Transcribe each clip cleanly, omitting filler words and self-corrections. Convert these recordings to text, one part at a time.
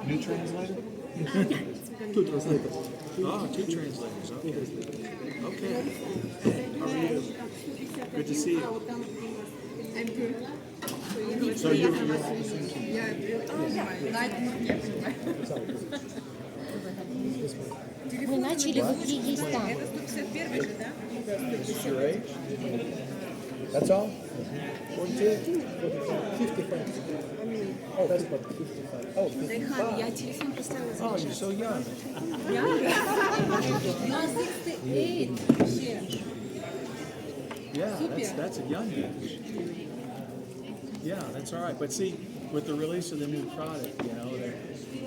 New translator? Two translators. Oh, two translators. Okay. Okay. How are you? Good to see you. I'm good. So you're all the same team. Мы начали в есть там. Это 151 же, да? This is your age? That's all? 42, 55. Oh, that's about 55. Oh, 55. Я телефон поставила за Oh, you're so young. на 68 вообще. Yeah, that's a young age. Yeah, that's all right. But see, with the release of the new product, you know, the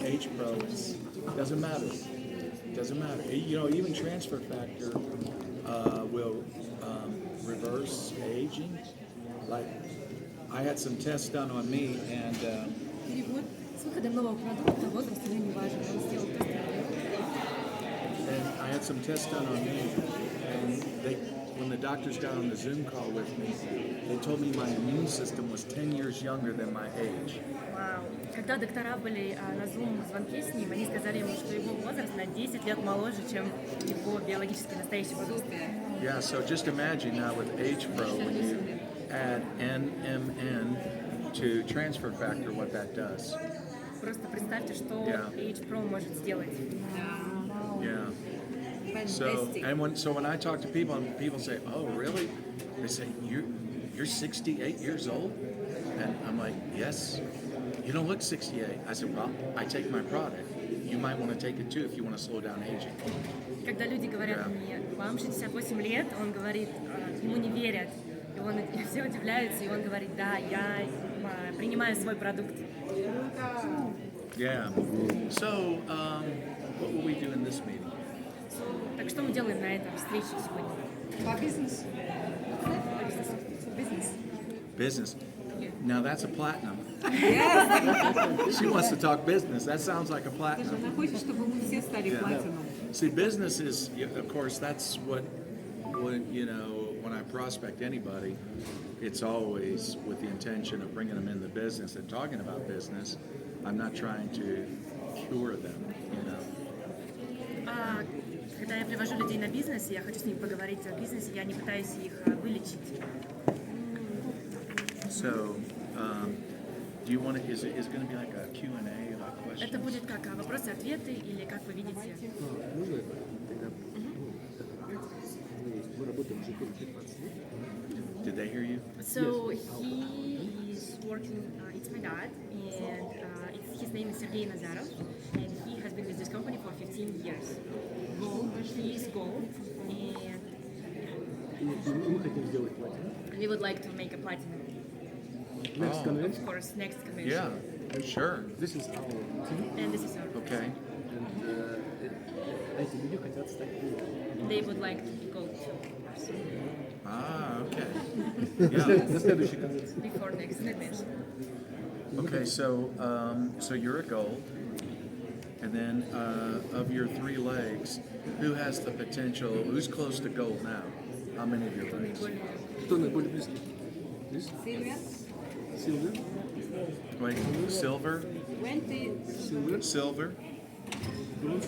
H Pro, doesn't matter. Doesn't matter. You know, even transfer factor will reverse aging. Like, I had some tests done on me, and Перевод. С выходом нового продукта возраст уже не важен. Он сделал тест. I had some tests done on me, and when the doctors got on the Zoom call with me, they told me my immune system was 10 years younger than my age. Вау. Когда доктора были на Zoom звонке с ним, они сказали ему, что его возраст на 10 лет моложе, чем его биологический настоящий возраст. Yeah, so just imagine now with H Pro, when you add NMN to transfer factor, what that does. Просто представьте, что Yeah. H Pro может сделать. Yeah. So when I talk to people and people say, "Oh, really?" They say, "You're 68 years old," and I'm like, "Yes." You don't look 68. I said, "Well, I take my product. You might want to take it too if you want to slow down aging." Когда люди говорят мне, вам 68 лет, он говорит, ему не верят. И он и все удивляются, и он говорит, да, я принимаю свой продукт. Yeah. So, what will we do in this meeting? Так что мы делаем на этом встрече сегодня? По бизнесу. Бизнес. Business. Now that's a platinum. She wants to talk business. That sounds like a platinum. Она хочет, чтобы мы все стали платином. See, business is, of course, that's what you know, when I prospect anybody, it's always with the intention of bringing them in the business and talking about business. I'm not trying to cure them, you know. Когда я привожу людей на бизнес, я хочу с ними поговорить о бизнесе, я не пытаюсь их вылечить. So, do you want to, is it going to be like a Q&A, like question? Это будет как вопросы-ответы или как вы видите? Можно это? Тогда, мы работаем уже 15 лет. Did they hear you? So he is working, it's my dad, and his name is Sergey Nazarov, and he has been with this company for 15 years. He is gold, and И мы хотим сделать платину. we would like to make a platinum. Next Of convention. course, next convention. Yeah, sure. This is our team. And this is our. Okay. And эти люди хотят стать gold. They would like to be gold too. Ah, okay. Yeah. На следующей конвенции. Before next convention. Okay, so you're a gold, and then of your 3 legs, who has the potential? Who's close to gold now? How many of your legs? Кто наиболее близкий? Здесь? Сильвия. Silver. Wait, silver, 20. silver, Bronze.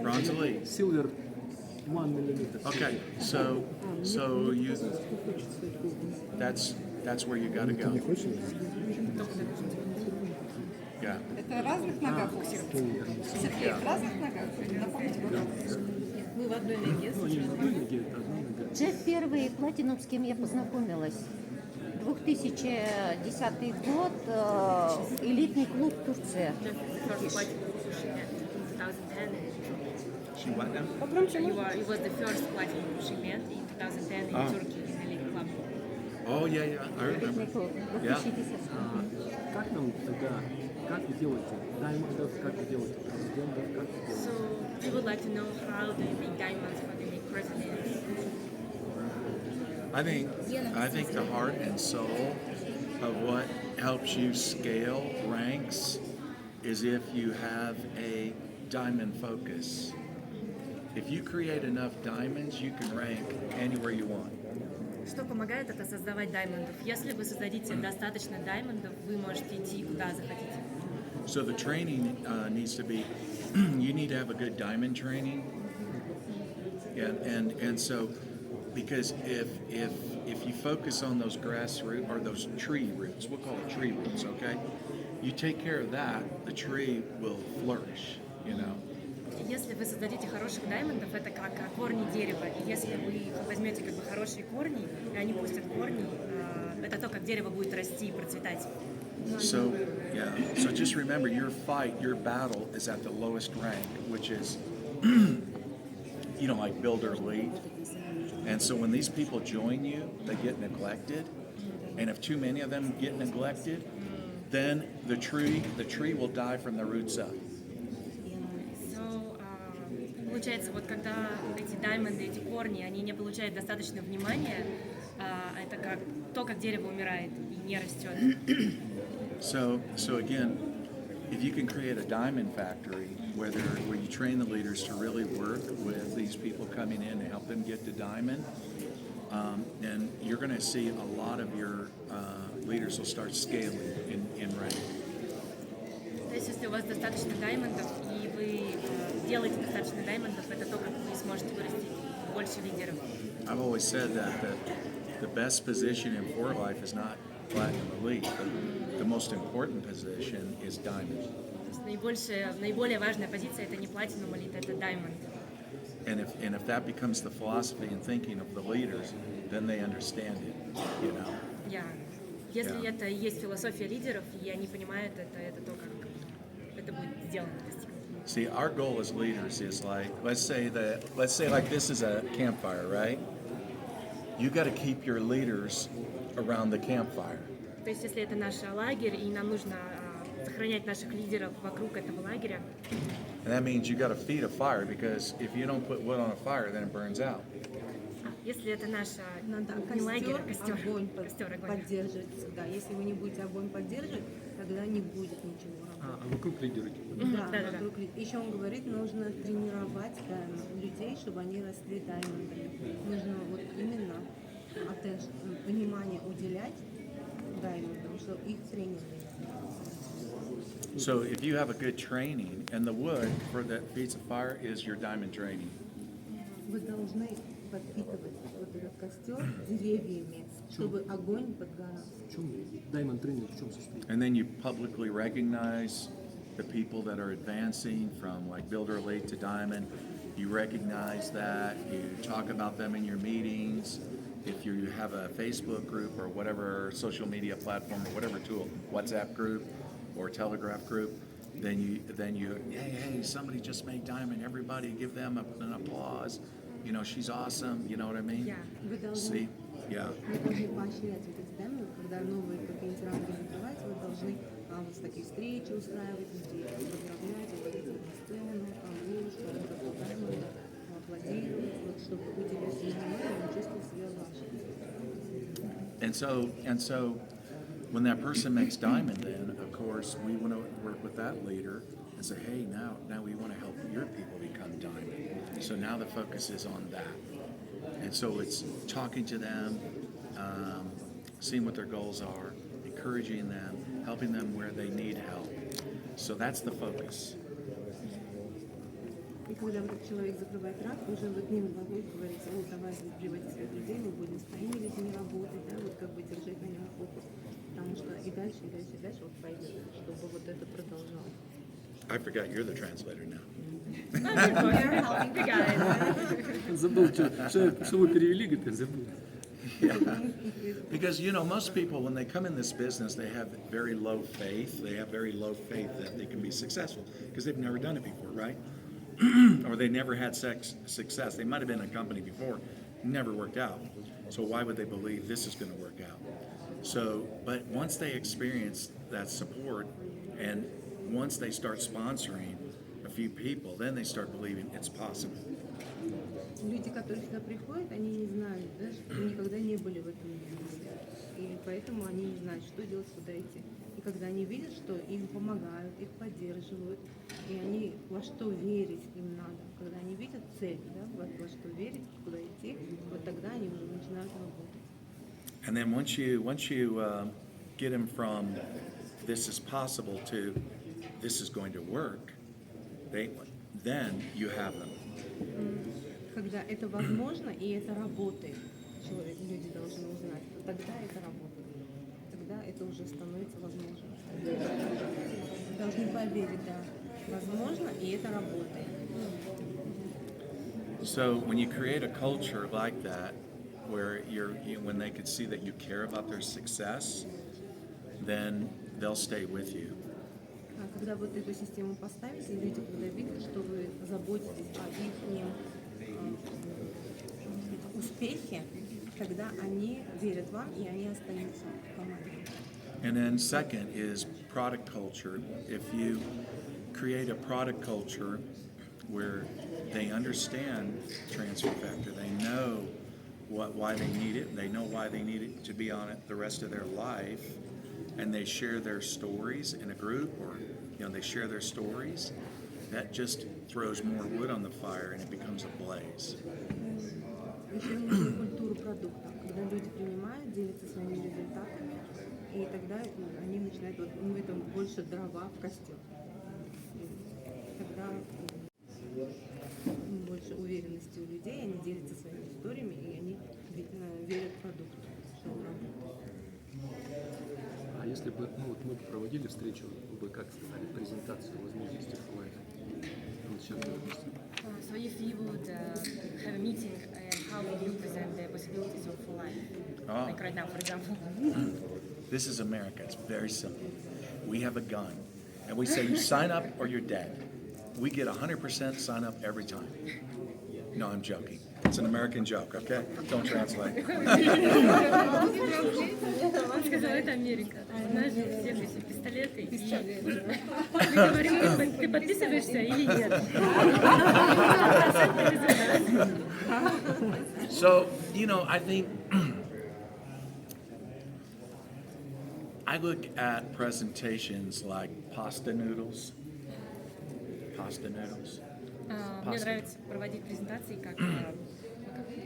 bronze elite. Silver 1 millimeter. Okay, so you that's where you got to go. Yeah. Это разных ногах у Сергея. Сергей, в разных ногах? Напомните, пожалуйста. Мы в одной ноге. Джефф первый платинум, с кем я познакомилась. 2010 год, элитный клуб Турция. First platinum she met in 2010. She what now? It was the first platinum she met in 2010 in Turkey in Elite Club. Oh yeah, I Элитный remember. клуб, Yeah. 2010. Как нам тогда, как вы делаете даймондов, как вы делаете президентов, как вы делаете? So we would like to know how they make diamonds, how they make presidents. I think the heart and soul of what helps you scale ranks is if you have a diamond focus. If you create enough diamonds, you can rank anywhere you want. Что помогает, это создавать даймондов. Если вы создадите достаточно даймондов, вы можете идти куда захотите. So the training needs to be, you need to have a good diamond training. And so, because if you focus on those grass root or those tree roots, we'll call it tree roots, okay? You take care of that, the tree will flourish, you know. Если вы создадите хороших даймондов, это как корни дерева. И если вы возьмете как бы хорошие корни, и они пустят корни, это то, как дерево будет расти и процветать. So, yeah. So just remember, your fight, your battle is at the lowest rank, which is, you know, like builder elite. And so when these people join you, they get neglected. And if too many of them get neglected, then the tree will die from the roots up. So, получается, вот когда эти даймонды, эти корни, они не получают достаточно внимания, это как то, как дерево умирает и не растет. So again, if you can create a diamond factory where you train the leaders to really work with these people coming in and help them get to diamond, then you're going to see a lot of your leaders will start scaling in rank. То есть, если у вас достаточно даймондов, и вы делаете достаточно даймондов, это то, как вы сможете вырастить больше лидеров. I've always said that the best position in for life is not platinum elite. The most important position is diamond. То есть наиболее важная позиция это не платинум элит, это даймонд. And if that becomes the philosophy and thinking of the leaders, then they understand it, you know. Если Yeah. это и есть философия лидеров, и они понимают это то, как это будет сделано. See, our goal as leaders is like, let's say like this is a campfire, right? You got to keep your leaders around the campfire. То есть, если это наш лагерь, и нам нужно сохранять наших лидеров вокруг этого лагеря, And that means you got to feed a fire, because if you don't put wood on a fire, then it burns out. если это наш Надо не лагерь, а костер, костер, огонь огонь. поддерживать всегда. Если вы не будете огонь поддерживать, тогда не будет ничего работать. А вокруг лидеры. Да, Да-да-да. вокруг еще он говорит, нужно тренировать людей, чтобы они росли даймондами. Нужно вот именно внимание уделять даймондам, что их тренинг. So if you have a good training, and the wood for that feeds the fire is your diamond training. Вы должны подпитывать вот этот костер деревьями, чтобы огонь подгорал. В чем даймонд тренинг, в чем состоит? And then you publicly recognize the people that are advancing from like builder elite to diamond. You recognize that, you talk about them in your meetings. If you have a Facebook group or whatever social media platform or whatever tool, WhatsApp group or Telegraph group, then you hey, somebody just made diamond, everybody give them an applause. You know, she's awesome, you know what I mean? Yeah. Вы должны, See? Yeah. вы должны поощрять вот эти даймонды, когда новые какие-нибудь рамки закрывать, вы должны вот такие встречи устраивать, людей поздравлять, выходить на сцену, девушку, даймонда, аплодировать, вот, чтобы уделять внимание, он чувствовал себя важным. And so when that person makes diamond, then of course we want to work with that leader and say, hey, now we want to help your people become diamond. So now the focus is on that. And so it's talking to them, seeing what their goals are, encouraging them, helping them where they need help. So that's the focus. И когда вот этот человек закрывает рамку, уже вы к ним говорите, давай приводи своих людей, мы будем с твоими людьми работать, да, вот как бы держать на нем фокус. Потому что и дальше вот пойдет, чтобы вот это продолжалось. I forgot you're the translator now. Забыл, что вы перевели, говорит, забыл. Because, you know, most people, when they come in this business, they have very low faith. They have very low faith that they can be successful because they've never done it before, right? Or they never had success. They might have been in a company before, never worked out. So why would they believe this is going to work out? So, but once they experience that support, and once they start sponsoring a few people, then they start believing it's possible. Люди, которые сюда приходят, они не знают, да, что никогда не были в этом бизнесе. И поэтому они не знают, что делать, куда идти. И когда они видят, что им помогают, их поддерживают, и они во что верить им надо. Когда они видят цель, да, во что верить, куда идти, вот тогда они уже начинают работать. And then once you get them from this is possible to this is going to work, then you have them. Когда это возможно и это работает, люди должны узнать, тогда это работает. Тогда это уже становится возможным. Должны поверить, да, возможно, и это работает. So when you create a culture like that, where when they can see that you care about their success, then they'll stay with you. А когда вот эту систему поставите, люди, когда видят, что вы заботитесь о их успехе, тогда они верят вам, и они остаются в команде. And then second is product culture. If you create a product culture where they understand transfer factor, they know why they need it, they know why they need it to be on it the rest of their life, and they share their stories in a group, or they share their stories, that just throws more wood on the fire and it becomes a blaze. Еще нужна культура продукта, когда люди принимают, делятся своими результатами, и тогда они начинают, это больше дрова в костер. Тогда больше уверенности у людей, они делятся своими историями, и они верят в продукт, что он работает. А если бы мы проводили встречу, вы как сказали, презентацию возможностей for life? So if you would have a meeting, and how would you present the possibilities of life? Like right now, for example. This is America. It's very simple. We have a gun, and we say you sign up or you're dead. We get 100% sign up every time. No, I'm joking. It's an American joke, okay? Don't translate. Он сказал, это Америка. Знаешь, у всех эти пистолеты. И мы говорим, ты подписываешься или нет? So, I think I look at presentations like pasta noodles. Pasta noodles. Мне нравится проводить презентации как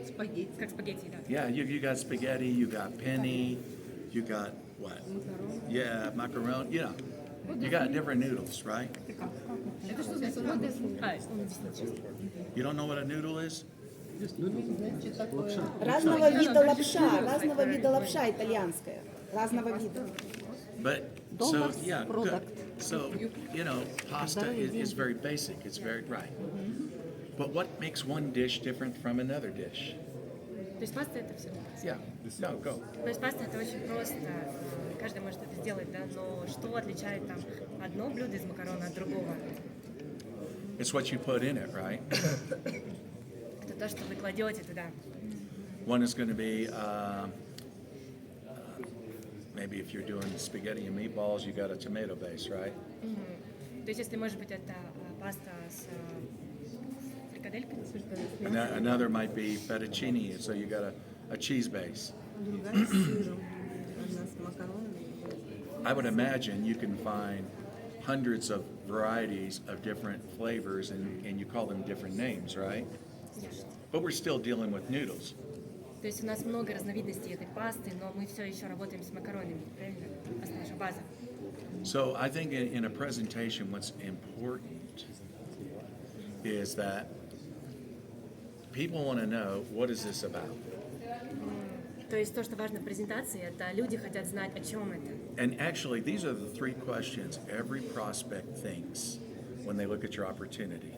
Спагетти. как спагетти, да. Yeah, you got spaghetti, you got penne, you got what? Yeah, macaroni. You got different noodles, right? You don't know what a noodle is? Есть лапша. Разного вида лапша итальянская. Разного вида. But so yeah, good. So pasta is very basic. It's very right. But what makes one dish different from another dish? То есть паста это все. Yeah. No, go. То есть паста это очень просто, каждый может это сделать, да, но что отличает там одно блюдо из макарона от другого? It's what you put in it, right? Это то, что вы кладете туда. One is going to be maybe if you're doing spaghetti and meatballs, you got a tomato base, right? То есть если, может быть, это паста с фрикаделькой, Another might be fettuccine, so you got a cheese base. Другая с сыром, одна с макаронами. I would imagine you can find hundreds of varieties of different flavors, and you call them different names, right? But we're still dealing with noodles. То есть у нас много разновидностей этой пасты, но мы все еще работаем с макаронами, правильно? Это наша база. So I think in a presentation, what's important is that people want to know, what is this about? То есть то, что важно в презентации, это люди хотят знать, о чем это. And actually, these are the three questions every prospect thinks when they look at your opportunity.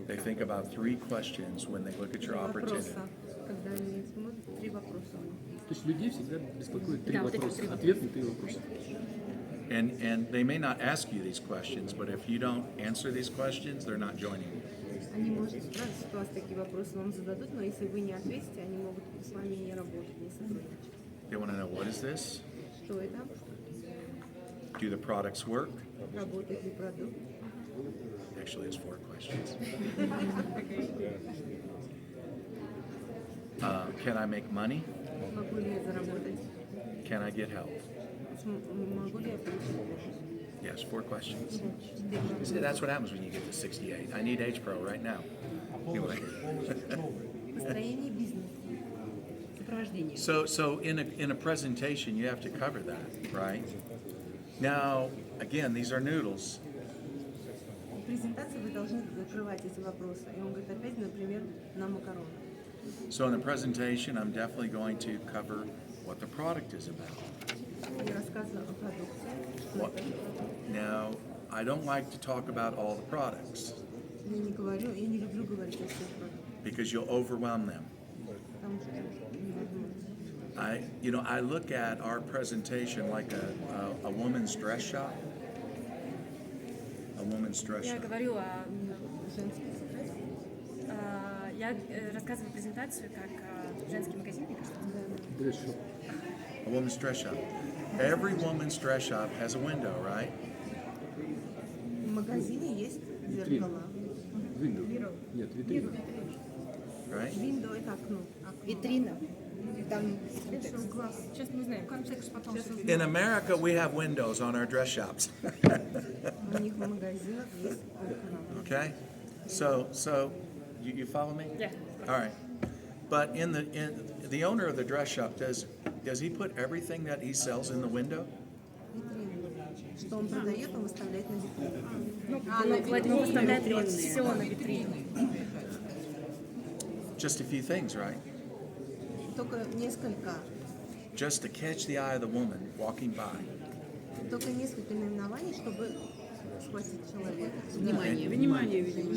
They think about three questions when they look at your opportunity. Когда они смотрят, 3 вопроса. То есть людей всегда беспокоит три Да, вот эти вопроса. три Ответ на 3 вопроса. And they may not ask you these questions, but if you don't answer these questions, they're not joining you. Они, может, спрашивать, что у вас такие вопросы вам зададут, но если вы не ответите, они могут с вами не работать, не сотрудничать. They want to know, what is this? Что это? Do the products work? Работает ли продукт? Actually, it's 4 questions. Can I make money? Могу ли я заработать? Can I get help? Могу ли я получить помощь? Yes, 4 questions. See, that's what happens when you get to 68. I need H Pro right now. Anyway. Построение бизнеса. So in a presentation, you have to cover that, right? Now, again, these are noodles. В презентации вы должны закрывать эти вопросы. И он говорит, опять, например, на макароны. So in the presentation, I'm definitely going to cover what the product is about. Я рассказываю о продукции. Что What? это. Now, I don't like to talk about all the products Я не говорю, я не люблю говорить о всех продуктах, because you'll overwhelm them. потому что невозможно. I look at our presentation like a woman's dress shop. A woman's dress Я shop. говорю о... Женский стресс. Я рассказываю презентацию как женский магазин, мне кажется. Дресс-шоп. A woman's dress shop. Every woman's dress shop has a window, right? В магазине есть Витрина. зеркала. Виндоу. Нет, витрина. Right? Виндо это окно. Витрина. Там Сейчас мы узнаем. Контекст потом. In America, we have windows on our dress shops. У них в магазинах есть окна. Okay? So you follow me? Yeah. All right. But in the owner of the dress shop, does he put everything that he sells in the window? Витрина. Что он продает, он выставляет на витрину. Платинум выставляет все на витрине. Just a few things, right? Только несколько Just to catch the eye of the woman walking by. Только несколько наименований, чтобы схватить человека.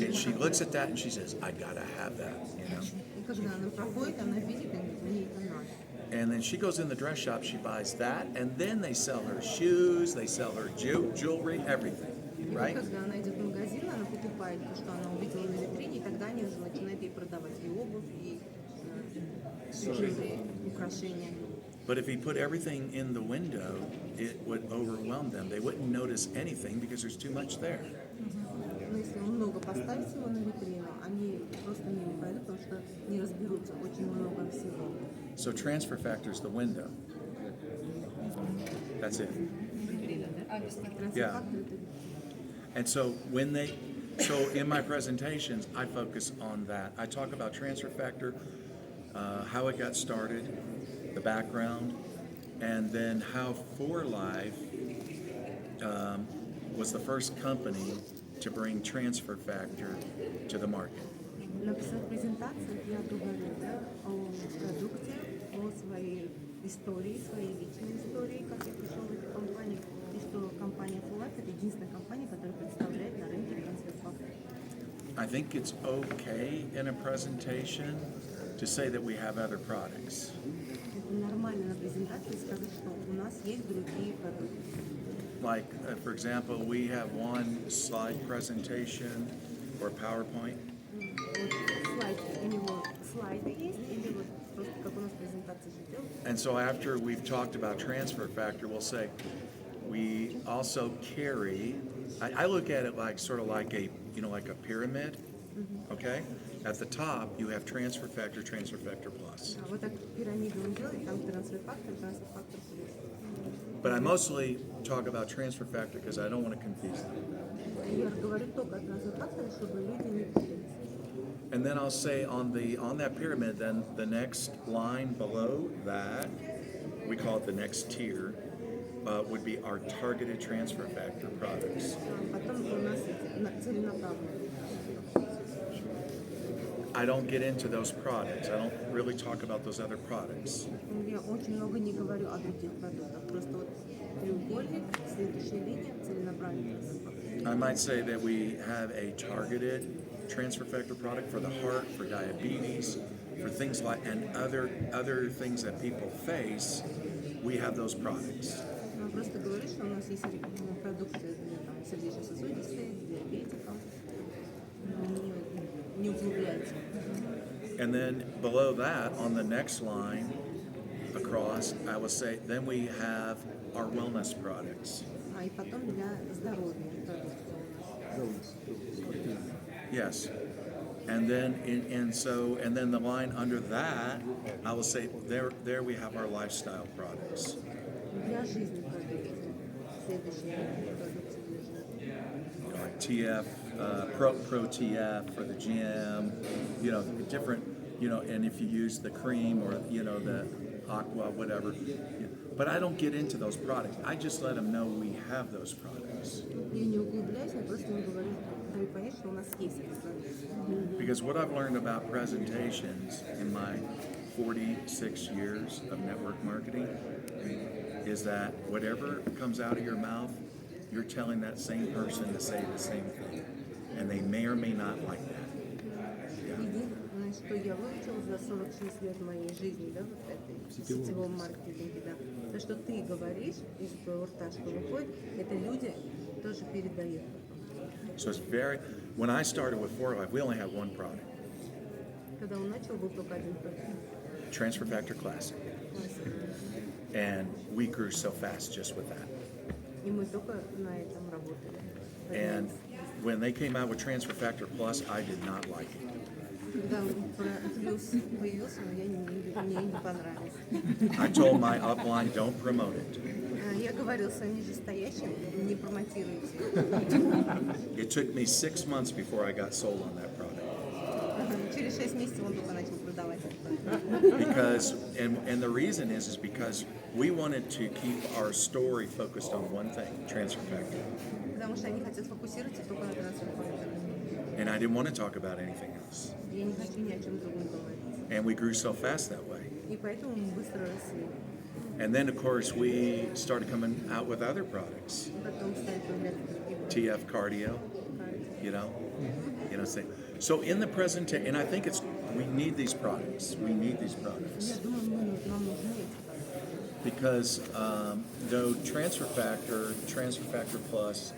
And she looks at that and she says, I gotta have that, you know? И когда она проходит, она видит, и мне это надо. And then she goes in the dress shop, she buys that, and then they sell her shoes, they sell her jewelry, everything, И right? когда она идет в магазин, она покупает то, что она увидела на витрине, и тогда они уже начинают ей продавать и обувь, и украшения. But if he put everything in the window, it would overwhelm them. They wouldn't notice anything because there's too much there. Но если он много поставит всего на витрину, они просто мимо пройдут, потому что не разберутся, очень много всего. So transfer factor is the window. That's it. Трансфер-фактор это And so in my presentations, I focus on that. I talk about transfer factor, how it got started, the background, and then how For Life was the first company to bring transfer factor to the market. На презентациях я говорю о продукте, о своей истории, своей личной истории, как я пришел в эту компанию, и что компания For Life это единственная компания, которая представляет на рынке трансфер-фактор. I think it's okay in a presentation to say that we have other products. Это нормально на презентации сказать, что у нас есть другие продукты. Like, for example, we have one slide presentation or PowerPoint. Вот слайд, у него слайды есть, или вот просто как у нас презентация идет. And so after we've talked about transfer factor, we'll say we also carry, I look at it like sort of like a pyramid, okay? At the top, you have transfer factor plus. А вот так пирамиду он делает, там трансфер-фактор плюс. But I mostly talk about transfer factor because I don't want to confuse them. Я говорю только о трансфер-факторе, чтобы люди не путались. And then I'll say on that pyramid, then the next line below that, we call it the next tier, would be our targeted transfer factor products. Потом у нас целенаправленные. I don't get into those products. I don't really talk about those other products. Я очень много не говорю о других продуктах. Просто вот треугольник, следующая линия, целенаправленный. I might say that we have a targeted transfer factor product for the heart, for diabetes, for things like, and other things that people face. We have those products. Я просто говорю, что у нас есть продукты для сердечно-сосудистой, диабетиков. Не углубляйте. And then below that, on the next line across, I will say, then we have our wellness products. И потом для здоровья продукты у нас. Yes. And then and then the line under that, I will say there we have our lifestyle products. Для жизни продукты. Следующие продукты для жизни. Like TF, Pro TF for the gym, different, and if you use the cream or, the aqua, whatever. But I don't get into those products. I just let them know we have those products. products. Я не углубляюсь, я просто им говорю, даю понять, что у нас есть эти продукты. Because what I've learned about presentations in my 46 years of network marketing is that whatever comes out of your mouth, you're telling that same person to say the same thing. And they may or may not like that. Единственное, что я выучила за 46 лет моей жизни, да, вот этой сетевом маркетинге, да, то, что ты говоришь из твоего рта, что выходит, это люди тоже передают. So it's very, when I started with 4Life, we only had one product, Когда он начал, был только один продукт. Transfer Factor Classic. And we grew so fast just with that. И мы только на этом работали. And when they came out with Transfer Factor Plus, I did not like it. Когда плюс появился, но мне не понравилось. I told my upline, don't promote it. Я говорил своим нижестоящим, не промотируйте. It took me 6 months before I got sold on that product. Через 6 месяцев он только начал продавать. Because, and the reason is because we wanted to keep our story focused on one thing, Transfer Factor. Потому что они хотят сфокусироваться только на трансфер-факторе. And I didn't want to talk about anything else. Я не хочу ни о чем другом говорить. And we grew so fast that way. И поэтому мы быстро росли. And then, of course, we started coming out with other products. Потом стали появляться другие TF Cardio, карты. you know, say. So in the presentation, and I think it's, we need these products. We need these products. Я думаю, нам нужны эти карты. Because though Transfer Factor Plus,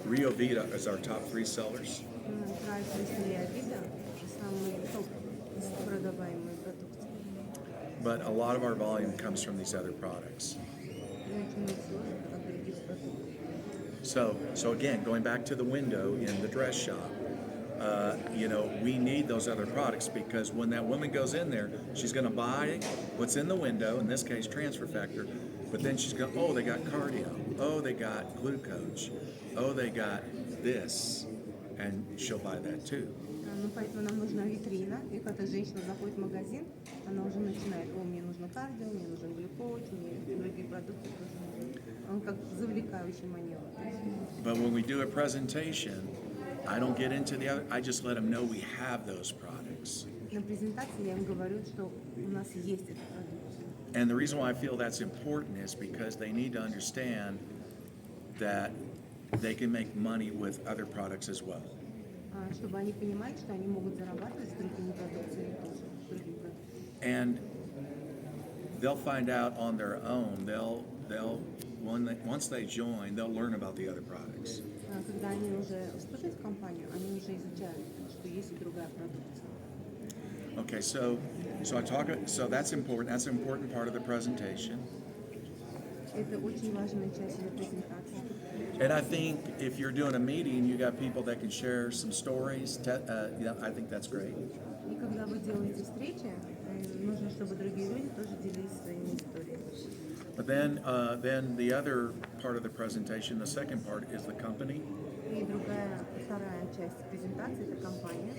Rio Vita is our top 3 sellers. Нравится история вида, самые топ продаваемые продукты. But a lot of our volume comes from these other products. И очень много всего от других продуктов. So again, going back to the window in the dress shop, you know, we need those other products because when that woman goes in there, she's going to buy what's in the window, in this case, Transfer Factor, but then she's going, oh, they got cardio, oh, they got glucose, oh, they got this, and she'll buy that too. Ну, поэтому нам нужна витрина, и когда женщина заходит в магазин, она уже начинает, о, мне нужно кардио, мне нужен глюкоз, мне другие продукты тоже нужны. Он как завлекающий маневр. But when we do a presentation, I don't get into the other, I just let them know we have those products. На презентации я им говорю, что у нас есть этот продукт. And the reason why I feel that's important is because they need to understand that they can make money with other products as well. Чтобы они понимали, что они могут зарабатывать с другими продукциями тоже, с другими продуктами. And they'll find out on their own. Once they join, they'll learn about the other products. Когда они уже вступят в компанию, они уже изучают, что есть и другая продукция. Okay, so that's important. That's an important part of the presentation. Это очень важная часть этой презентации. And I think if you're doing a meeting, you got people that can share some stories. Yeah, I think that's great. И когда вы делаете встречи, нужно, чтобы другие люди тоже делились своими историями. But then the other part of the presentation, the second part, is the company. И вторая часть презентации – это компания.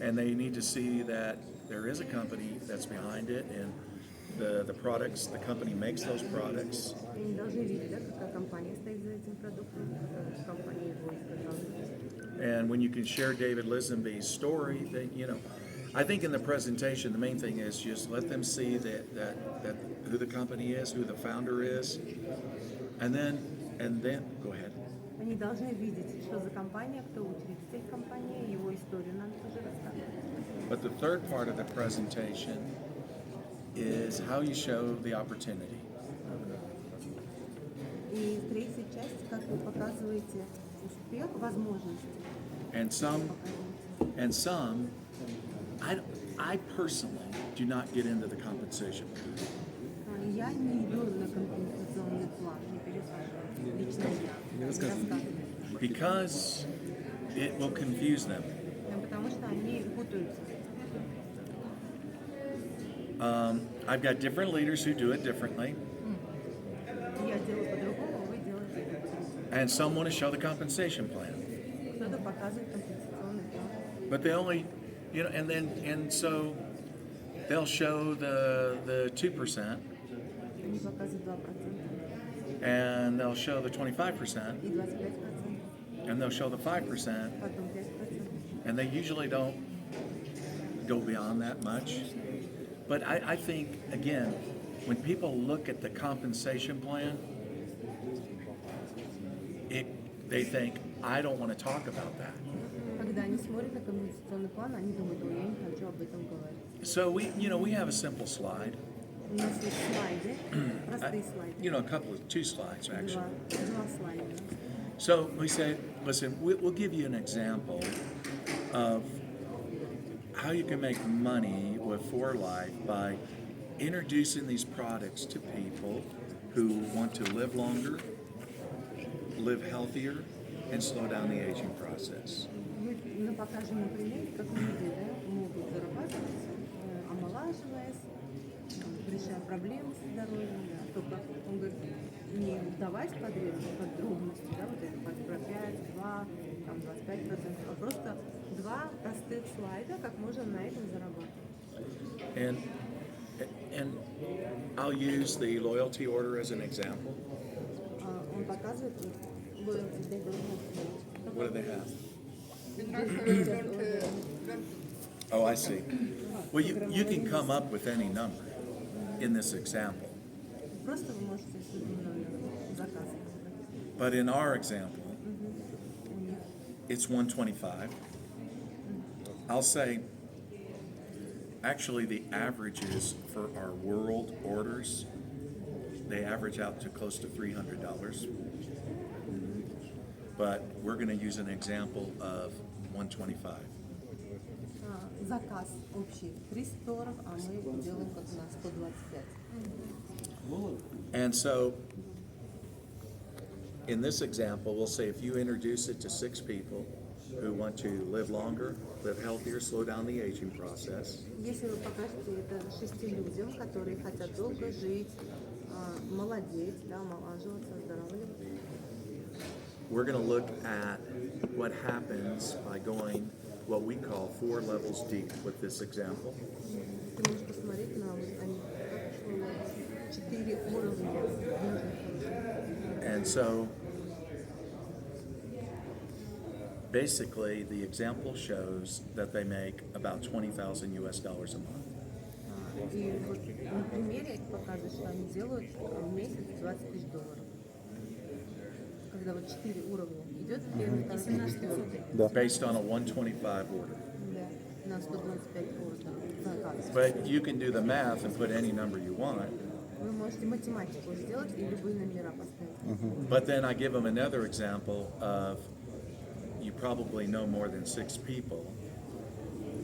And they need to see that there is a company that's behind it, and the products, the company makes those products. И они должны видеть, да, какая компания стоит за этим продуктом, какая компания его изготавливает. And when you can share David Lisenby's story, then, you know, I think in the presentation, the main thing is just let them see that who the company is, who the founder is, and then go ahead. Они должны видеть, что за компания, кто учредитель компании, его историю надо тоже рассказывать. But the third part of the presentation is how you show the opportunity. И третья часть, как вы показываете успех, возможности. And some, I personally do not get into the compensation. Я не иду на компенсационный план, не пересаживаю. Лично я не рассказываю. Because it will confuse them. Потому что они путаются. I've got different leaders who do it differently, Я делаю по-другому, вы делаете по-другому. and some want to show the compensation plan. Кто-то показывает компенсационный план. But they only, you know, and so they'll show the 2%, Они показывают 2%. and they'll show the 25%, и 25%, and they'll show the 5%, потом 5%. and they usually don't go beyond that much. But I think, again, when people look at the compensation plan, they think, I don't want to talk about that. Когда они смотрят на компенсационный план, они думают, ой, я не хочу об этом говорить. So we have a simple slide, У нас есть слайды, простые слайды. two slides actually. Два слайда. So we say, listen, we'll give you an example of how you can make money with For Life by introducing these products to people who want to live longer, live healthier, and slow down the aging process. Мы покажем на примере, как люди могут зарабатывать, омолаживаясь, решая проблемы со здоровьем. Да. Только он говорит, не давать подряд подробности, да, вот это про 5, 2, там 25%, а просто два простых слайда, как можно на этом зарабатывать. And I'll use the loyalty order as an example. Он показывает loyalty day. What do they have? Oh, I see. Well, you can come up with any number in this example. Просто вы можете с любым номером заказывать. But in our example, it's 125. I'll say, actually, the averages for our world orders, they average out to close to $300. But we're going to use an example of 125. Заказ общий $300, а мы делаем как на 125. And so, in this example, we'll say if you introduce it to 6 people who want to live longer, live healthier, slow down the aging process, Если вы покажете это 6 людям, которые хотят долго жить, молодеть, да, омолаживаться, оздоравливаться, we're going to look at what happens by going what we call 4 levels deep with this example. ты можешь посмотреть на они 4 уровня. And so, basically, the example shows that they make about $20,000 US a month. И вот на примере показывает, что они делают в месяц $20 000. Когда вот 4 уровня идет первый, второй, третий. Based on a 125 order. Да, на 125 уровней заказ. But you can do the math and put any number you want. Вы можете математику сделать и любые номера поставить. But then I give them another example of you probably know more than 6 people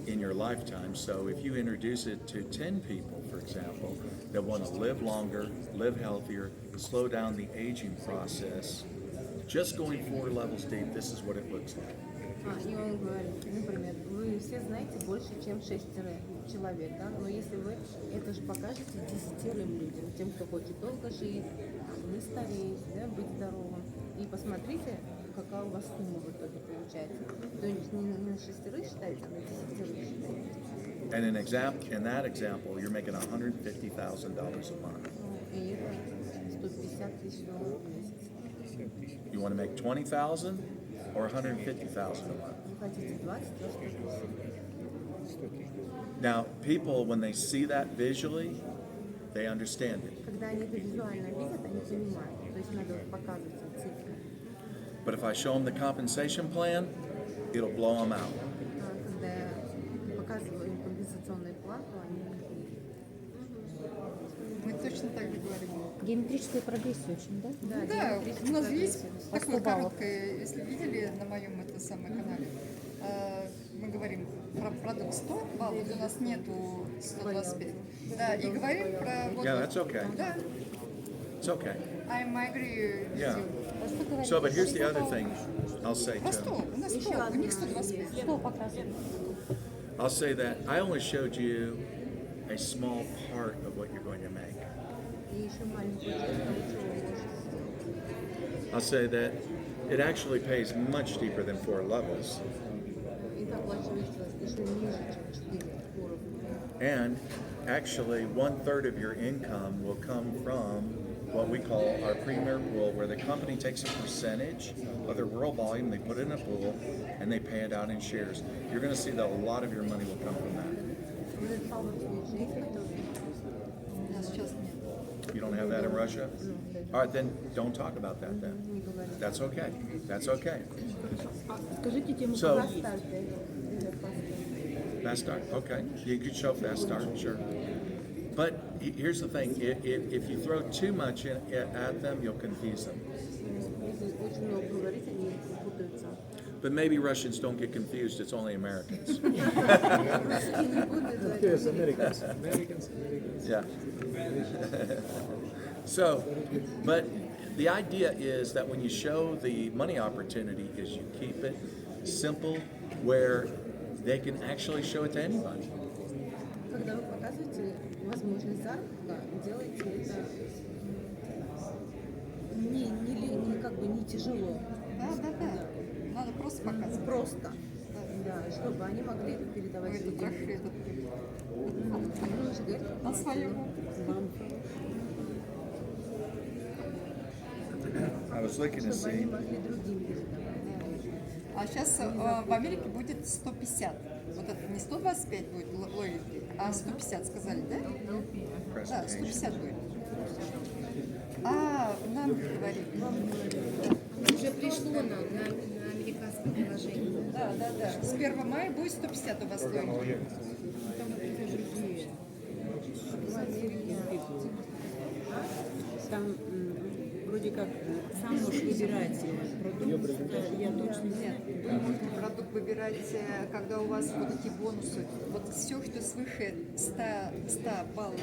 in your lifetime. So if you introduce it to 10 people, for example, that want to live longer, live healthier, slow down the aging process, just going 4 levels deep, this is what it looks like. И он говорит, например, вы все знаете больше, чем 6 человек, да? Но если вы это же покажете 10 людям, тем, кто хочет долго жить, не стареть, да, быть здоровым, и посмотрите, какая у вас сумма в итоге получается. То есть не на 6 считаете, а на 10 считаете. And in that example, you're making $150,000 a month. И это $150 000 в месяц. You want to make $20,000 or $150,000 a month? Вы хотите 20, то 150. Now, people, when they see that visually, they understand it. Когда они это визуально видят, они понимают. То есть надо показывать им цифры. But if I show them the compensation plan, it'll blow them out. Когда я показываю им компенсационный план, то они Мы точно так же говорим. Геометрическая прогрессия очень, да? Да, у нас есть По такое 100 баллов. короткое, если видели на моем это самом канале, мы говорим про продукт 100 баллов, у нас нету 125. Да, и говорим про... Вот, Yeah, that's okay. Да, It's okay. I'm agree with Yeah. you. So, but here's the other thing I'll say Про to 100, them. у нас 100, у них 125. Что показывает? I'll say that I only showed you a small part of what you're going to make. и еще маленькую часть того, чего вы можете сделать. I'll say that it actually pays much deeper than 4 levels. И так оплачивается еще ниже, чем 4 уровня. And actually, 1/3 of your income will come from what we call our premier pool, where the company takes a percentage of their world volume, they put it in a pool, and they pay it out in shares. You're going to see that a lot of your money will come from that. У нас сейчас нет. You don't have that in Russia? All right, then don't talk about that then. That's okay. That's okay. Скажите тему So- fast start. Fast start, okay. You could show fast start, sure. But here's the thing, if you throw too much at them, you'll confuse them. Если очень много говорить, они путаются. But maybe Russians don't get confused, it's only Americans. Русские не будут Yes, Americans. Americans. Yeah. So, but the idea is that when you show the money opportunity is you keep it simple where they can actually show it to anybody. Когда вы показываете возможность заработка, делайте это как бы не тяжело, Да. Надо просто показывать. просто, да, чтобы они могли это передавать Ой, тут другим. этот Ну, же говорит, на своем. вам, I was looking to чтобы они see, могли другим передавать. А сейчас в Америке будет 150. Вот это не 125 будет лояльти, а 150 сказали, да? Да, 150 будет. А, нам говорили. Уже пришло нам на американское приложение. Да. С 1 мая будет 150 у вас лояльти. Там вроде как сам можешь выбирать продукт, я точно не знаю. Вы можете продукт выбирать, когда у вас вот эти бонусы. Вот все, что свыше 100 баллов,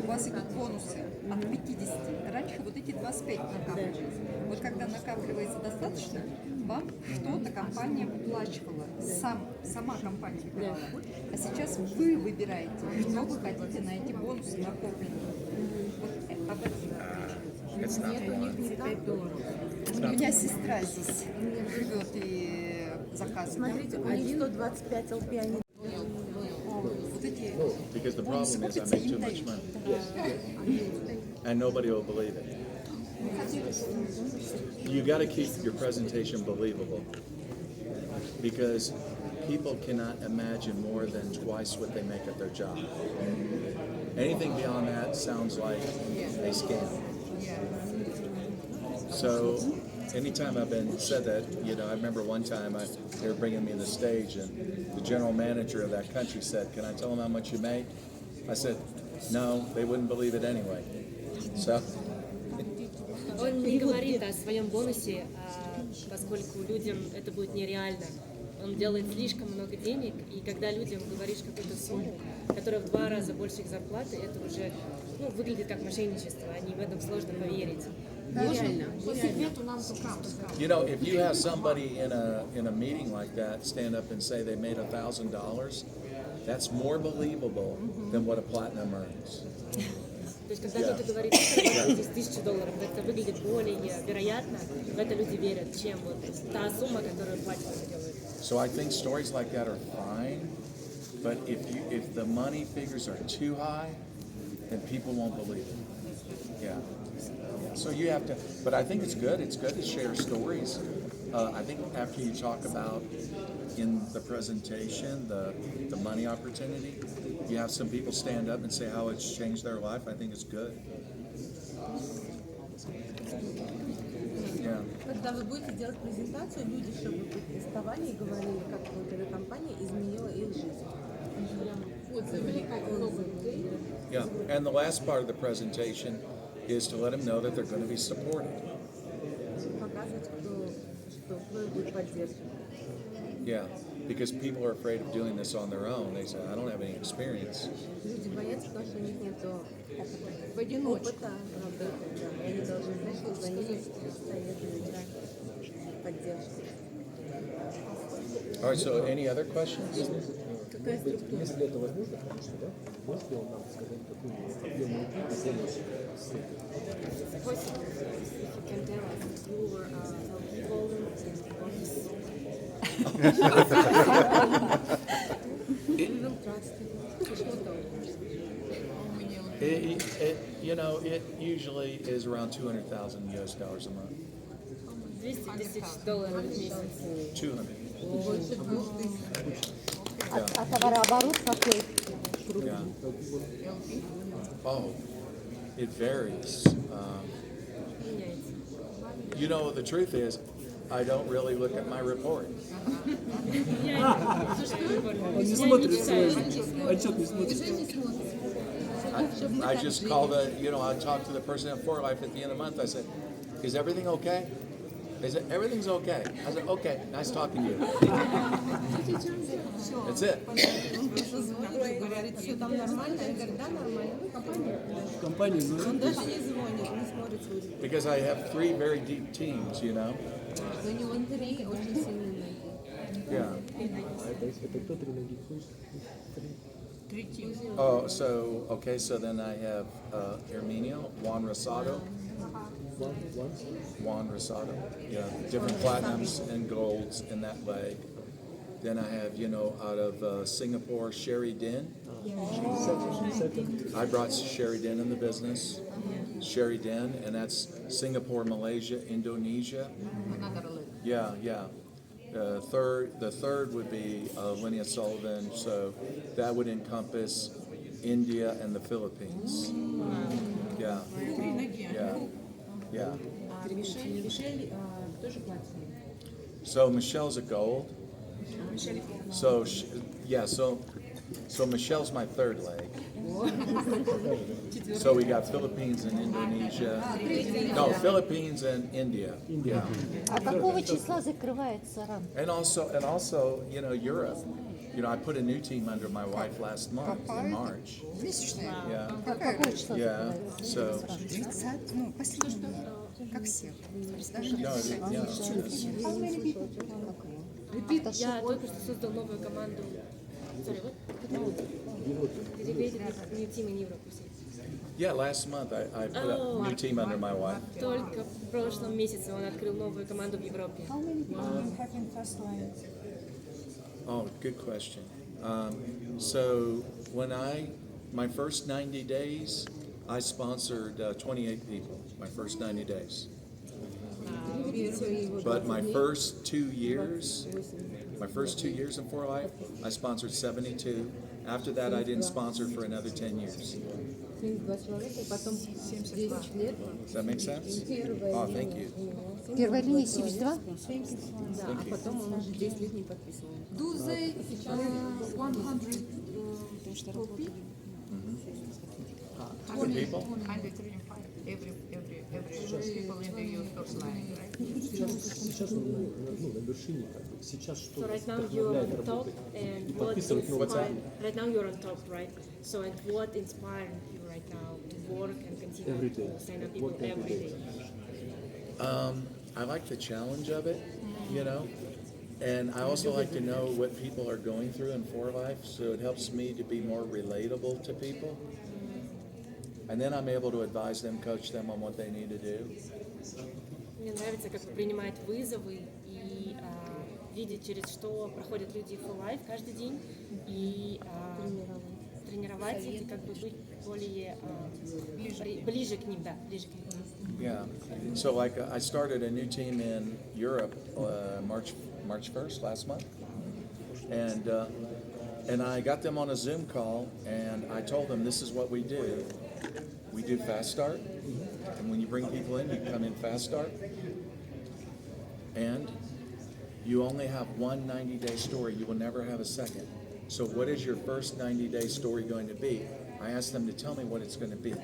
у вас идут бонусы от 50. Раньше вот эти 25 накапливались. Вот когда накапливается достаточно, вам что-то компания выплачивала. Сама компания выбирала. А сейчас вы выбираете, что вы хотите на эти бонусы накопленные. Вот об этом it's not Нет, у них не так. у меня сестра здесь живет и заказывает. Смотрите, у них 125 LP, они Вот эти because the бонусы problem is I купятся, make too им much дают. money. And nobody will believe it. You got to keep your presentation believable because people cannot imagine more than twice what they make at their job. Anything beyond that sounds like a scam. So anytime I've been said that, I remember one time they were bringing me to the stage and the general manager of that country said, "Can I tell them how much you make?" I said, "No, they wouldn't believe it anyway." So Он не говорит о своем бонусе, поскольку людям это будет нереально. Он делает слишком много денег, и когда людям говоришь какую-то сумму, которая в 2 раза больше их зарплаты, это уже выглядит как мошенничество, они в этом сложно поверить. нереально. if you have somebody in a meeting like that stand up and say they made $1,000, that's more believable than what a platinum earns. То есть, когда кто-то говорит, что здесь $1000, это выглядит более вероятно, в это люди верят, чем вот та сумма, которую платят делают. So I think stories like that are fine, but if the money figures are too high, then people won't believe it. Yeah. So you have to, but I think it's good. It's good to share stories. I think after you talk about in the presentation the money opportunity, you have some people stand up and say how it's changed their life. I think it's good. Yeah. Когда вы будете делать презентацию, люди, чтобы вставали и говорили, как вот эта компания изменила их жизнь. Yeah. And the last part of the presentation is to let them know that they're going to be supported. Показывать, что вы будете поддерживать. Yeah. Because people are afraid of doing this on their own. They say, I don't have any experience. Люди боятся, потому что у них нет опыта работы, да. И они должны знать, что за ними стоят поддержка. All right, so any other questions? Если это возможно, конечно, да? Может ли он нам сказать, какую объемную помощь? Suppose if you can tell us your volume or his We will trust you. Что-то. It usually is around $200,000 US dollars a month. $200 в месяц. 200. Больше 2000. А товарооборот какой? Yeah. Oh, it varies. Меняется. The truth is, I don't really look at my report. Он не смотрит свой отчет, не смотрит. I just call I talk to the person at 4Life at the end of the month. I said, is everything okay? They said, everything's okay. I said, okay, nice talking to you. That's it. Говорит, все там нормально. Я говорю, да, нормально. В компании, ну, Он даже не звонит, не смотрит свой телефон. Because I have 3 very deep teams, У него 3 очень сильные ноги. Yeah. это кто тренинги? 3 типа. Oh, so then I have Herminio, Juan Rosado. Juan Rosado. Yeah, different platinums and golds in that leg. Then I have, out of Singapore, Sherry Din. I brought Sherry Din in the business. Sherry Din, and that's Singapore, Malaysia, Indonesia. Yeah. The third would be Linnea Sullivan, so that would encompass India and the Philippines. Yeah. Мишель тоже платина. So Michelle's a gold. So Michelle's my third leg. So we got Philippines and Indonesia. No, Philippines and India. Yeah. А какого числа закрывается рамка? And also, Europe. I put a new team under my wife last month in March. Месячные? Yeah. Какого числа Yeah. закрывается? So 30, последний, как все. no, yeah. Я только что создал новую команду. Sorry, what? Dedicated new team in Europe. Yeah, last month I put a new team under my wife. Только в прошлом месяце он открыл новую команду в Европе. Oh, good question. So my first 90 days, I sponsored 28 people. My first 90 days. But my first 2 years in 4Life, I sponsored 72. After that, I didn't sponsor for another 10 years. 72 человека, и потом 10 лет. Does that make sense? Oh, thank you. Первая линия 72? Да, а потом он уже 10 лет не подписывал. Do they 100 copy? Good people? 135 every people in the youth first line, right? Сейчас он на вершине, как бы. Сейчас что So right now you're вдохновляет on top, работать? and what Подписывать новый inspired? Right now you're on top, right? So and what inspired you right now to work and continue Every day. to sign up people What every every day? day? I like the challenge of it, and I also like to know what people are going through in 4Life, so it helps me to be more relatable to people. And then I'm able to advise them, coach them on what they need to do. Мне нравится, как принимает вызовы и видеть, через что проходят люди в Life каждый день, и тренировать их, и как бы быть более ближе к ним, да, ближе к ним. Yeah. So I started a new team in Europe March 1st, last month. And I got them on a Zoom call, and I told them this is what we do. We do fast start, and when you bring people in, you come in fast start. And you only have one 90-day story. You will never have a second. So what is your first 90-day story going to be? I ask them to tell me what it's going to be.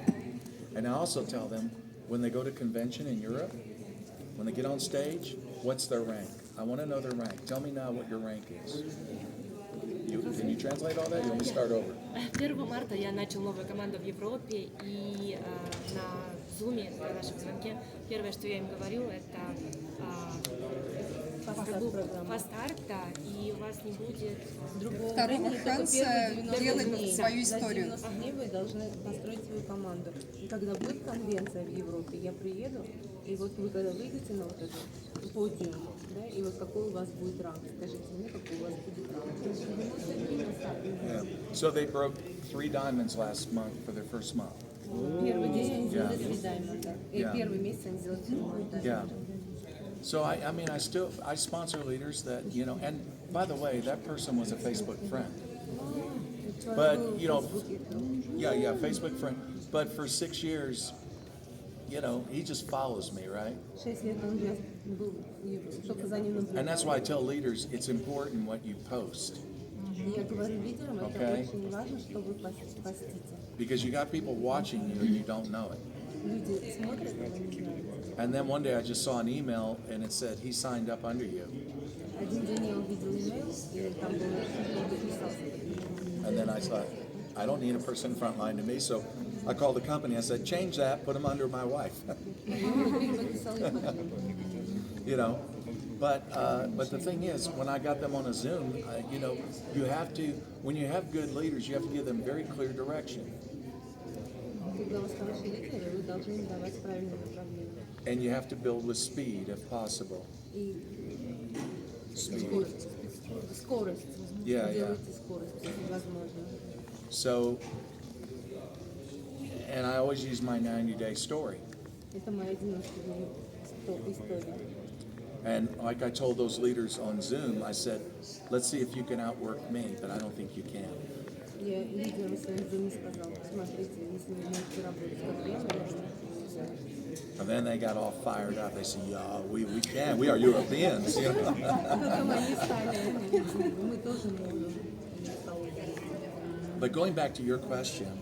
And I also tell them, when they go to convention in Europe, when they get on stage, what's their rank? I want to know their rank. Tell me now what your rank is. Can you translate all that? You want me to start over? 1 марта я начал новую команду в Европе, и на Zoom, на нашем звонке, первое, что я им говорю, это фаст-старт, да, и у вас не будет Другого Второго времени, только шанса первые 90 делать дней. свою За историю. 90 дней вы должны построить свою команду. И когда будет конвенция в Европе, я приеду, и вот вы когда выйдете на вот этот подиум, да, и вот какой у вас будет ранг, скажите мне, какой у вас будет ранг. То есть 90 дней на старт. Yeah. So they broke 3 diamonds last month for their first month. Первый день они делали Yeah. 3 даймонда. И Yeah. первый месяц они делали 3 даймонда. Yeah. So I mean, I sponsor leaders that, and by the way, that person was a Facebook friend. But, yeah, Facebook friend. But for 6 years, he just follows me, right? 6 лет он у меня был, и только за ним наблюдал. And that's why I tell leaders it's important what you post. И я говорю лидерам, это Okay. очень важно, что вы постите. Because you got people watching you and you don't know it. Люди смотрят, но не знают. And then one day I just saw an email and it said he signed up under you. Один день я увидел имейл, и там было, что он подписался. And then I thought, I don't need a person front line to me, so I called the company. I said, change that, put him under my wife. Переподписал их под ним. But the thing is, when I got them on a Zoom, you have to, when you have good leaders, you have to give them very clear direction. Когда у вас хорошие лидеры, вы должны им давать правильное направление. And you have to build with speed if possible. И Speed. скорость. Yeah, yeah. Делайте скорость, если возможно. So, and I always use my 90-day story. Это моя 90-дневная история. And like I told those leaders on Zoom, I said, let's see if you can outwork me, but I don't think you can. Я лидерам своим Zoom сказала, смотрите, если вы можете работать как я, наверное. And then they got all fired up. They said, yeah, we can. We are Europeans. Потом они стали, мы тоже можем. But going back to your question,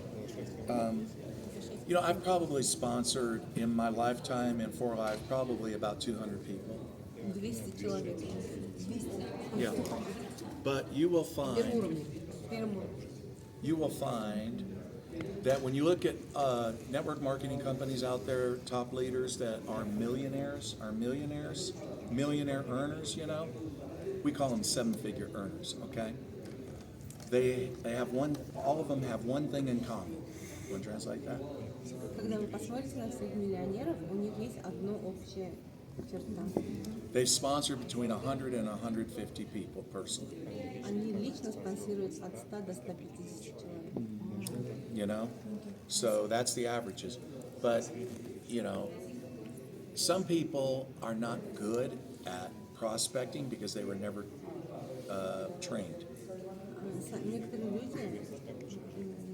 I've probably sponsored in my lifetime and for life probably about 200 people. 200 человек. 200. Yeah. But you will Первом find уровне. Первом уровне. that when you look at network marketing companies out there, top leaders that are millionaire earners, we call them 7-figure earners, okay? They have all of them have one thing in common. You want to translate that? Когда вы посмотрите на всех миллионеров, у них есть одно общее черта. They sponsor between 100 and 150 people personally, Они лично спонсируют от 100 до 150 человек. So that's the averages. But, some people are not good at prospecting because they were never trained. Некоторые люди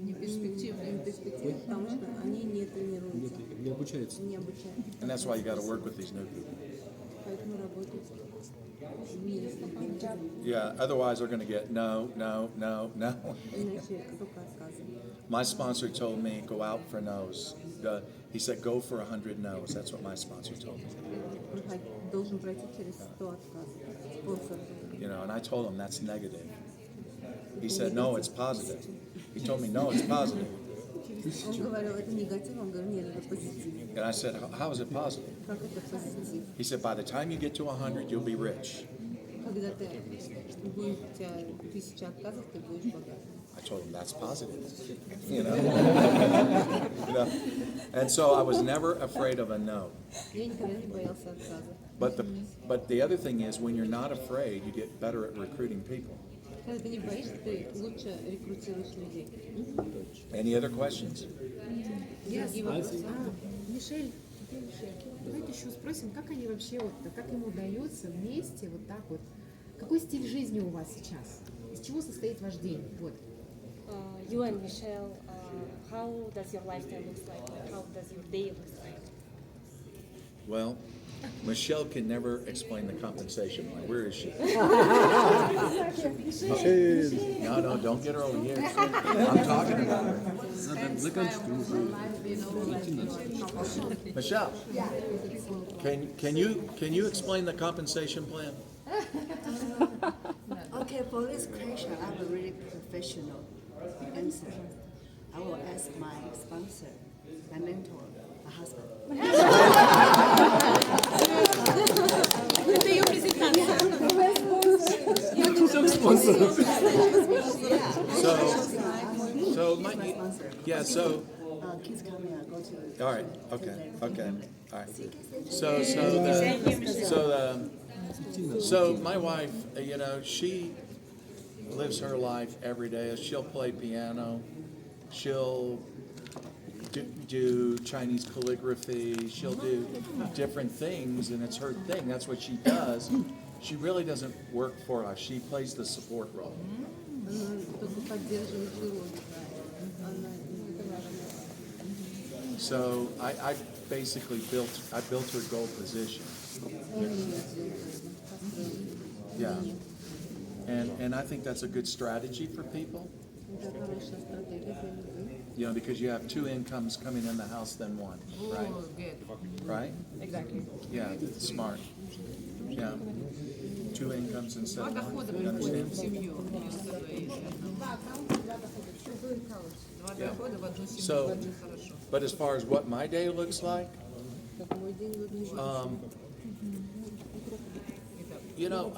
не перспективны, потому что они не тренируются, Не обучается. не обучаются. And that's why you got to work with these new people. Поэтому работают вместе. Yeah, otherwise they're going to get no. Иначе только отказывают. My sponsor told me, go out for no's. He said, go for 100 no's. That's what my sponsor told me. Должен пройти через 100 отказов. Спонсор. And I told him that's negative. He said, no, it's positive. He told me, no, it's positive. Он говорил, это негатив, он говорил, нет, это позитив. And I said, how is it positive? Как это позитив? He said, by the time you get to 100, you'll be rich. Когда ты будет у тебя 1000 отказов, ты будешь богат. I told him that's positive. And so I was never afraid of a no. Я никогда не боялся отказа. But the other thing is, when you're not afraid, you get better at recruiting people. Когда ты не боишься, ты лучше рекрутируешь людей. Any other questions? Другие вопросы? Мишель, давайте еще спросим, как они вообще, как им удается вместе вот так вот, какой стиль жизни у вас сейчас? Из чего состоит ваш день? Вот. You and Michelle, how does your lifestyle look like? How does your day look like? Well, Michelle can never explain the compensation line. Where is she? No, don't get her over here. I'm talking about her. Michelle, can you explain the compensation plan? Okay, for this question, I have a really professional answer. I will ask my sponsor, my mentor, my husband. Это ее презентация. Kids coming, I go to. All right, okay, all right. So my wife, she lives her life every day. She'll play piano. She'll do Chinese calligraphy. She'll do different things, and it's her thing. That's what she does. She really doesn't work for us. She plays the support role. Она только поддерживает живот. Она So I basically built her goal position. Yeah. And I think that's a good strategy for people. это хорошая стратегия для людей. You know, because you have two incomes coming in the house than one, right? Oh, good. Right? Exactly. Yeah, it's smart. Yeah. Two incomes instead Два of дохода one. You приходят understand? в семью. Два дохода в одну семью. So, Очень хорошо. but as far as what my day looks like, Как мой день выглядит. you know,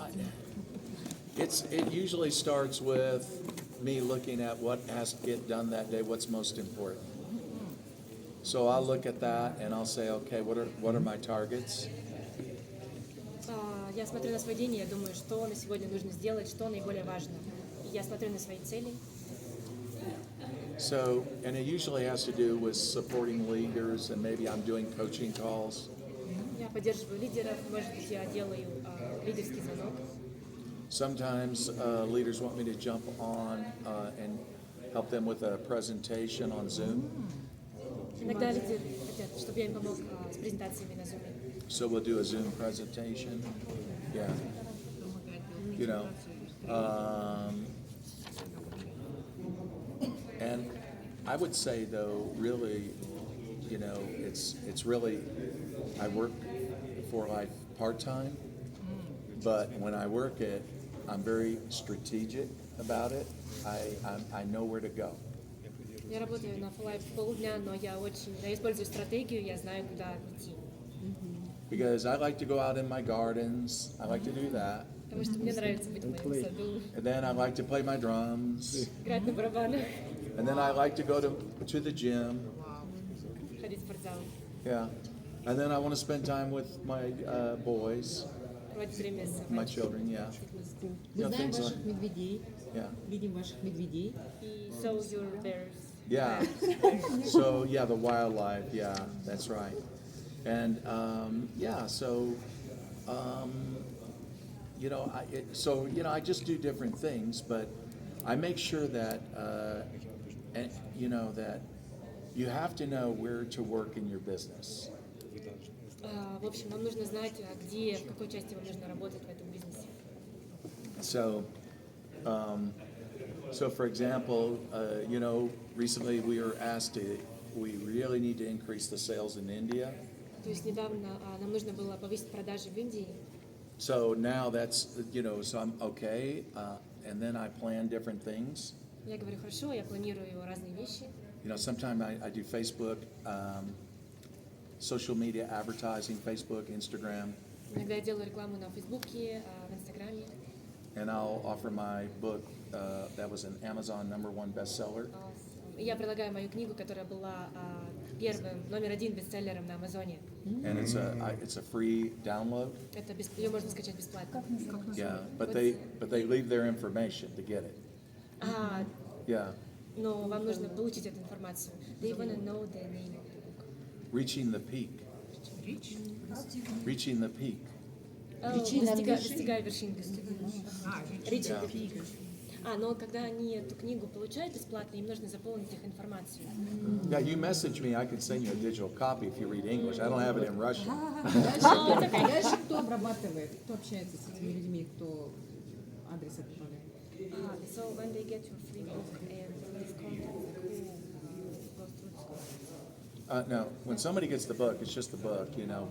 it usually starts with me looking at what has to get done that day, what's most important. So I'll look at that and I'll say, okay, what are my targets? Я смотрю на свой день, и я думаю, что на сегодня нужно сделать, что наиболее важно. И я смотрю на свои цели. So, and it usually has to do with supporting leaders, and maybe I'm doing coaching calls. Я поддерживаю лидеров, может быть, я делаю лидерский звонок. Sometimes leaders want me to jump on and help them with a presentation on Zoom. Иногда лидеры хотят, чтобы я им помог с презентациями на Zoom. So we'll do a Zoom presentation. Yeah. You know. And I would say though, really, you know, it's really, I work for life part-time, but when I work it, I'm very strategic about it. I know where to go. Я работаю на Full Life полдня, но я использую стратегию, я знаю, куда идти. Because I like to go out in my gardens. I like to do that. Потому что мне нравится быть в моем саду, And then I like to play my drums. играть на барабанах, And then I like to go to the gym. ходить в спортзал, Yeah. And then I want to spend time with my boys, проводить время с my children, yeah. Мы Yeah, знаем things ваших like- медведей, Yeah. видим ваших медведей. И so your bears. Yeah. So yeah, the wildlife. Yeah, that's right. And yeah, so you know, I just do different things, but I make sure that and you know that you have to know where to work in your business. В общем, вам нужно знать, где, в какой части вам нужно работать в этом бизнесе. So, so for example, you know, recently we were asked we really need to increase the sales in India. То есть недавно нам нужно было повысить продажи в Индии. So now that's, you know, so I'm okay, and then I plan different things. Я говорю, хорошо, я планирую разные вещи. You know, sometimes I do Facebook, social media advertising, Facebook, Instagram, Иногда я делаю рекламу на Фейсбуке, в Инстаграме. and I'll offer my book that was an Amazon #1 bestseller. И я предлагаю мою книгу, которая была первым, №1 бестселлером на Амазоне. And it's a free download. Ее можно скачать бесплатно. Yeah, but they leave their information to get it. Yeah, Но вам нужно получить эту информацию. They wanna know the name of the book. reaching the peak. Reaching the peak. Достигая вершин. Reaching Yeah. the peak. Но когда они эту книгу получают бесплатно, им нужно заполнить их информацию. Yeah, you message me, I can send you a digital copy if you read English. I don't have it in Russian. Дальше кто обрабатывает, кто общается с этими людьми, кто адрес отправляет? So when they get your free book and please contact who goes through this. No, when somebody gets the book, it's just the book, you know,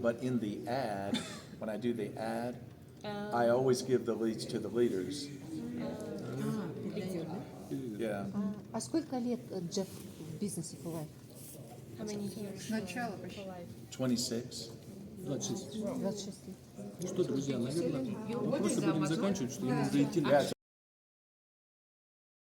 but in the ad, when I do the ad, I always give the leads to the leaders. Передает, да? Yeah. А сколько лет Джефф в бизнесе Full Life? How many years Сначала for почти. life? 26. 26 лет. Ну что, друзья, наверное, мы просто будем заканчивать, что нам нужно идти на Yeah,